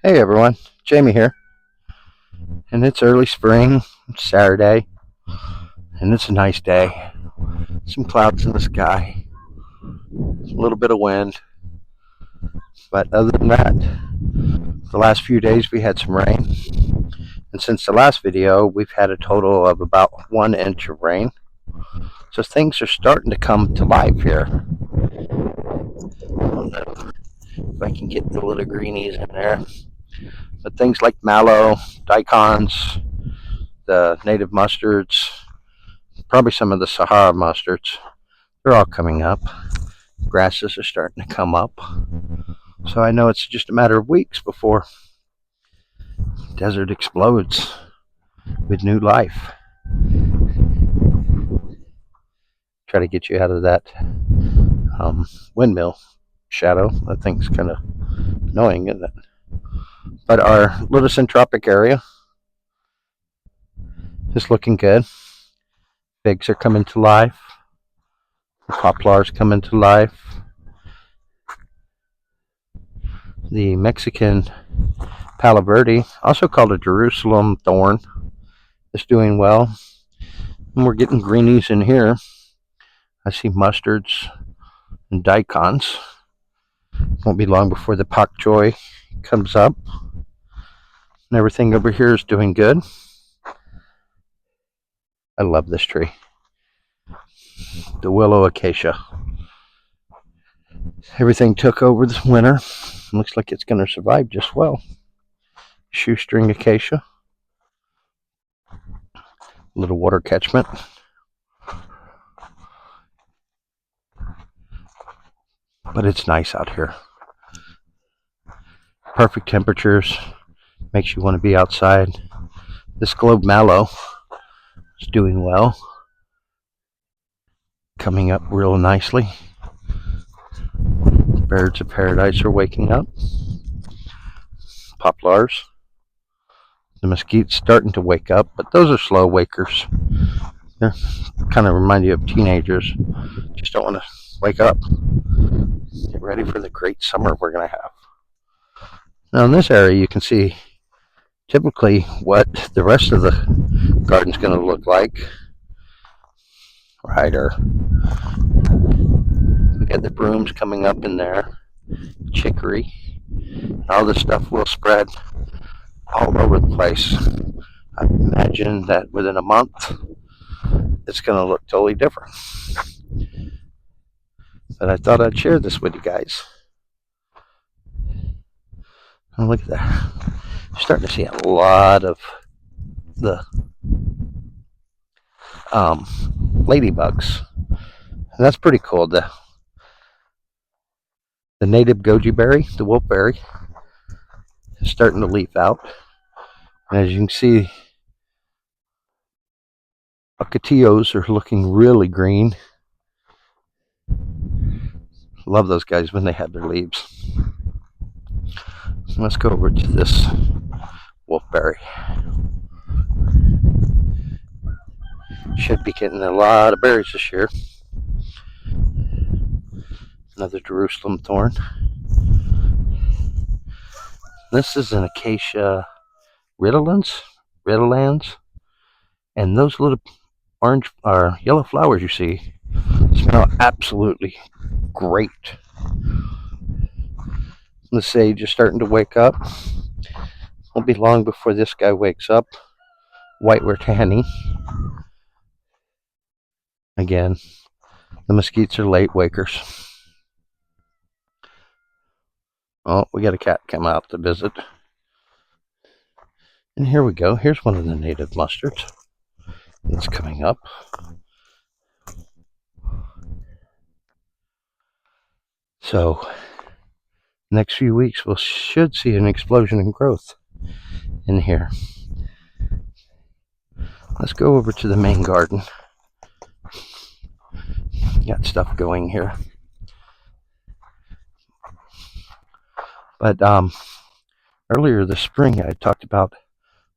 Hey everyone, Jamie here, and it's early spring, it's Saturday, and it's a nice day. Some clouds in the sky, a little bit of wind, but other than that, the last few days we had some rain, and since the last video, we've had a total of about 1 inch of rain. So things are starting to come to life here. I don't know if I can get the little greenies in there, but things like mallow, daikons, the native mustards, probably some of the Sahara mustards, they're all coming up. Grasses are starting to come up. So I know it's just a matter of weeks before the desert explodes with new life. Try to get you out of that windmill shadow. That thing's kind of annoying, isn't it? But our little centropic area is looking good. Figs are coming to life. The poplars coming to life. The Mexican Palo Verde, also called a Jerusalem thorn, is doing well. And we're getting greenies in here. I see mustards and daikons. Won't be long before the pak choi comes up. And everything over here is doing good. I love this tree. The willow acacia. Everything took over this winter. Looks like it's going to survive just well. Shoestring acacia. Little water catchment. But it's nice out here. Perfect temperatures. Makes you want to be outside. This globe mallow is doing well. Coming up real nicely. Birds of paradise are waking up. Poplars. The mesquite's starting to wake up, but those are slow wakers. They kind of remind you of teenagers. Just don't want to wake up. Get ready for the great summer we're going to have. Now in this area you can see typically what the rest of the garden's going to look like. Rider. We got the brooms coming up in there. Chicory. All this stuff will spread all over the place. I imagine that within a month it's going to look totally different. But I thought I'd share this with you guys. And look at that. You're starting to see a lot of the ladybugs. And that's pretty cool. The native goji berry, the wolfberry, is starting to leaf out. And as you can see, ocotillos are looking really green. Love those guys when they have their leaves. So let's go over to this wolfberry. Should be getting a lot of berries this year. Another Jerusalem thorn. This is an acacia riddlelands, and those little orange or yellow flowers you see smell absolutely great. The sage is starting to wake up. Won't be long before this guy wakes up. White Ratani. Again, the mesquites are late wakers. Oh, we got a cat come out to visit. And here we go. Here's one of the native mustards. It's coming up. So, next few weeks we should see an explosion in growth in here. Let's go over to the main garden. Got stuff going here. But earlier this spring I talked about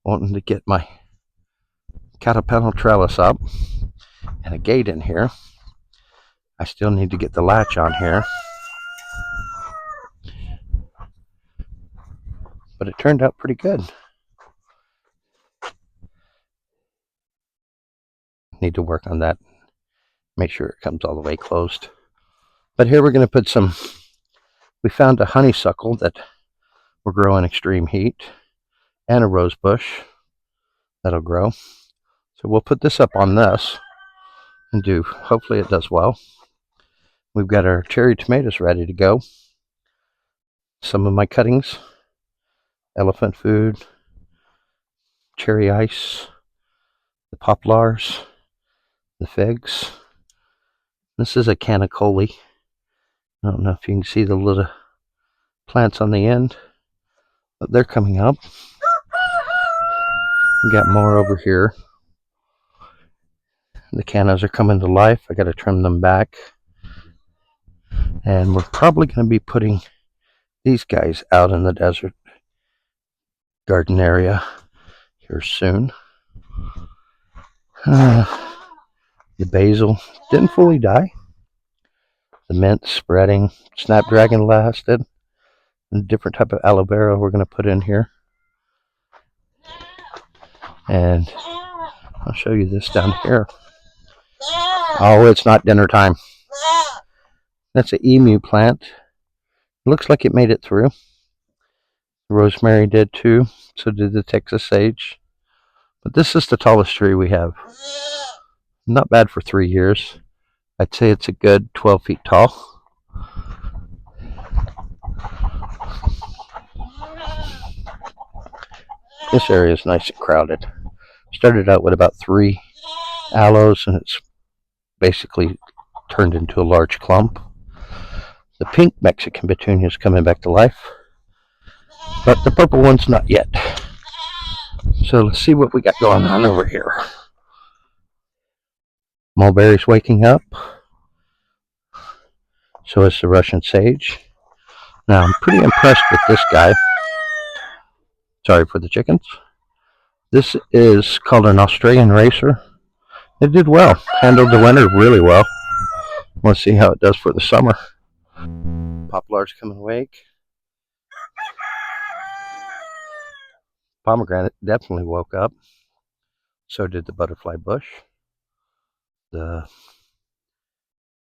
wanting to get my cattle panel trellis up and a gate in here. I still need to get the latch on here. but it turned out pretty good. Need to work on that. Make sure it comes all the way closed. But here we're going to put some, we found a honeysuckle that will grow in extreme heat, and a rose bush that'll grow. So we'll put this up on this and hopefully it does well. We've got our cherry tomatoes ready to go. Some of my cuttings, elephant food, cherry ice, the poplars, the figs. This is a canicoli. I don't know if you can see the little plants on the end, but they're coming up. We got more over here. The cannas are coming to life. I got to trim them back. And we're probably going to be putting these guys out in the desert garden area here soon. The basil didn't fully die. The mint spreading. Snapdragon lasted. And a different type of aloe vera we're going to put in here. And I'll show you this down here. Oh, it's not dinner time. That's an emu plant. It looks like it made it through. Rosemary did too. So did the Texas sage. But this is the tallest tree we have. Not bad for 3 years. I'd say it's a good 12 feet tall. This area is nice and crowded. Started out with about 3 aloes, and it's basically turned into a large clump. The pink Mexican petunia is coming back to life, but the purple one's not yet. So let's see what we got going on over here. Mulberry's waking up. So is the Russian sage. Now I'm pretty impressed with this guy. Sorry for the chickens. This is called an Australian racer. It did well. Handled the winter really well. Let's see how it does for the summer. Poplars coming awake. Pomegranate definitely woke up. So did the butterfly bush. The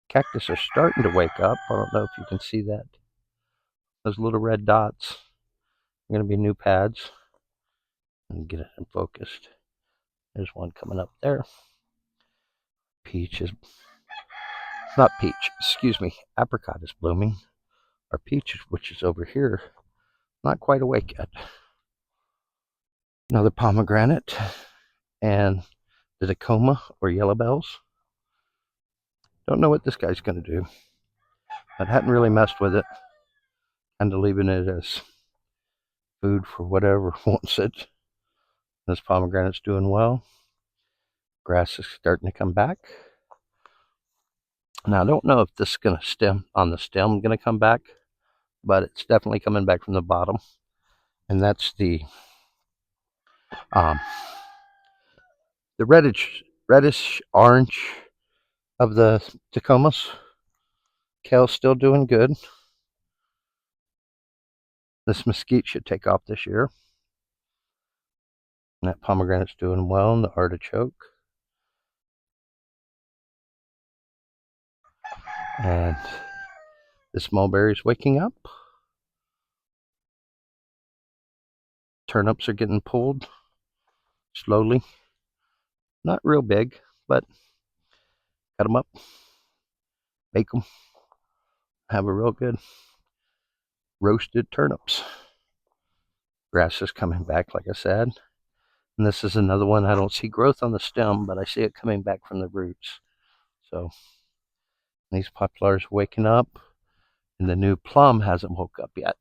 cactus are starting to wake up. I don't know if you can see that. Those little red dots are going to be new pads. And get it focused. There's one coming up there. Peach is, not peach, excuse me, apricot is blooming. Our peach, which is over here, not quite awake yet. Another pomegranate and the Tacoma or yellow bells. Don't know what this guy's going to do. I hadn't really messed with it. Kind of leaving it as food for whatever wants it. This pomegranate's doing well. Grass is starting to come back. Now I don't know if this is going to stem on the stem going to come back, but it's definitely coming back from the bottom. And that's the reddish orange of the Tacomas. Kale's still doing good. This mesquite should take off this year. And that pomegranate's doing well, and the artichoke. And this mulberry's waking up. Turnips are getting pulled slowly. Not real big, but cut them up, bake them, have a real good roasted turnips. Grass is coming back, like I said. And this is another one. I don't see growth on the stem, but I see it coming back from the roots. So these poplars waking up, and the new plum hasn't woke up yet,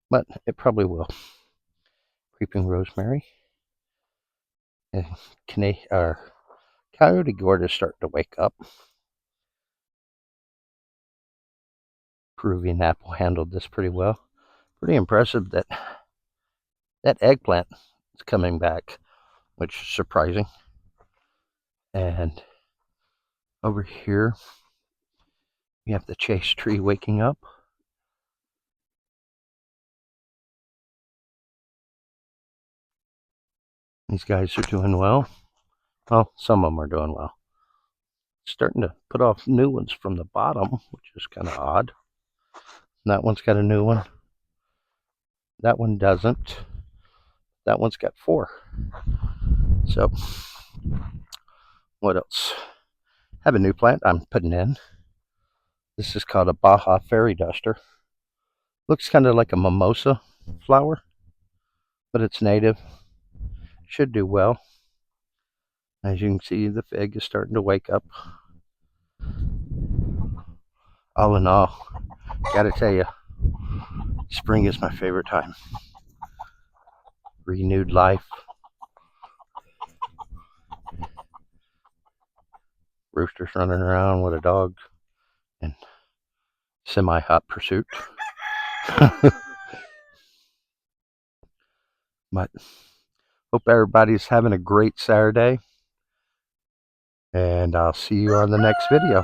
but it probably will. Creeping rosemary. And coyote gourd is starting to wake up. Peruvian apple handled this pretty well. Pretty impressive that eggplant is coming back, which is surprising. And over here, we have the chase tree waking up. These guys are doing well. Well, some of them are doing well. Starting to put off new ones from the bottom, which is kind of odd. That one's got a new one. That one doesn't. That one's got 4. So, what else? Have a new plant I'm putting in. This is called a Baja Fairy Duster. Looks kind of like a mimosa flower, but it's native. Should do well. As you can see, the fig is starting to wake up. All in all, gotta tell you, spring is my favorite time. Renewed life. Roosters running around with a dog and semi-hot pursuit. But hope everybody's having a great Saturday, and I'll see you on the next video.